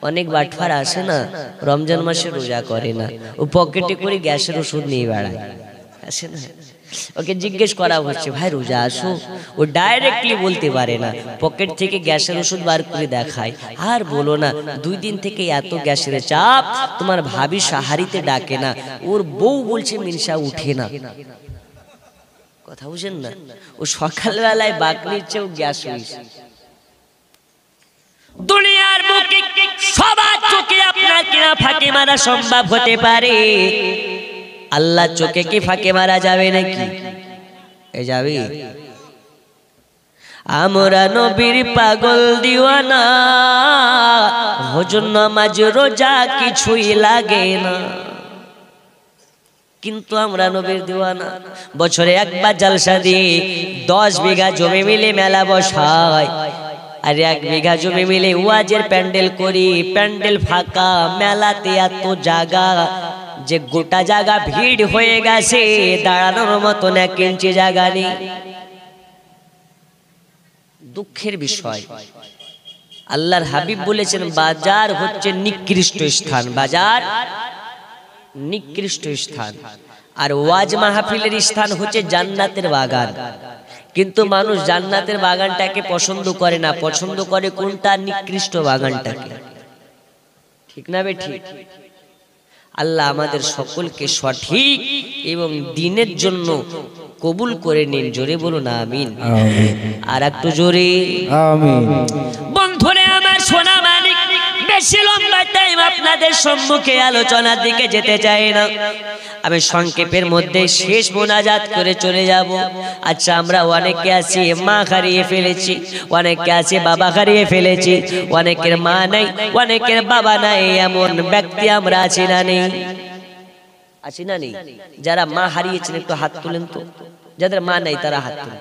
অনেক বাটফার আসে না, রমজান মাসে রোজা করে না, ও পকেটে করে গ্যাসের ওষুধ নিয়ে বেড়ায়, আসে না? ওকে জিজ্ঞেস করা হচ্ছে, ভাই রোজা আসো? ও ডাইরেক্টলি বলতে পারে না, পকেট থেকে গ্যাসের ওষুধ বার করে দেখায়। আর বলো না, 2 দিন থেকে এত গ্যাসের চাপ, তোমার ভাবি সাহারিতে ডাকে না, ওর বউ বলছে মিনসা উঠে না। কথা বুঝেন না? ও সকালবেলায় বাকনির চেয়েও গ্যাস হয়েছে। দুনিয়ার বুকে সবার চোখে আপনার কিনা ফাঁকে মারা সম্ভব হতে পারে, আল্লাহ চোখে কি ফাঁকে মারা যাবে নাকি? এ যাবে? আমরা নবীর পাগল দিওয়ানা, হুজুর নামাজ রোজা কিছুই লাগে না, কিন্তু আমরা নবীর দিওয়ানা। বছরে একবার জলসা দিয়ে 10 বিঘা জমি মিলে মেলা বসায়, আর 1 বিঘা জমি মিলে ওয়াজের প্যান্ডেল করি, প্যান্ডেল ফাঁকা, মেলাতে এত জায়গা যে গোটা জায়গা ভিড় হয়ে গেছে, দাঁড়ানোর মতন 1 ইঞ্চি জায়গা নেই। দুঃখের বিষয়, আল্লাহর হাবিব বলেছেন বাজার হচ্ছে নিকৃষ্ট স্থান, বাজার নিকৃষ্ট স্থান, আর ওয়াজ মাহফিলের স্থান হচ্ছে জান্নাতের বাগান। কিন্তু মানুষ জান্নাতের বাগানটাকে পছন্দ করে না, পছন্দ করে কোনটা? নিকৃষ্ট বাগানটাকে। ঠিক না বেঠিক? আল্লাহ আমাদের সকলকে সঠিক এবং দ্বীনের জন্য কবুল করে নিন। জোরে বলুন আমিন। আর একটু জোরে আমিন। বন্ধুরে আমার সোনা মানিক, বেশি লম্বা টাইম আপনাদের সম্মুখে আলোচনার দিকে যেতে চাই না, আমি সংক্ষেপের মধ্যে শেষ মোনাজাত করে চলে যাব। আচ্ছা, আমরা অনেকে আছি মা হারিয়ে ফেলেছি, অনেকে আছে বাবা হারিয়ে ফেলেছি, অনেকের মা নাই, অনেকের বাবা নাই, এমন ব্যক্তি আমরা আছি না নেই? আছি না নেই? যারা মা হারিয়েছেন একটু হাত তুলেন তো, যাদের মা নাই তারা হাত তুলেন।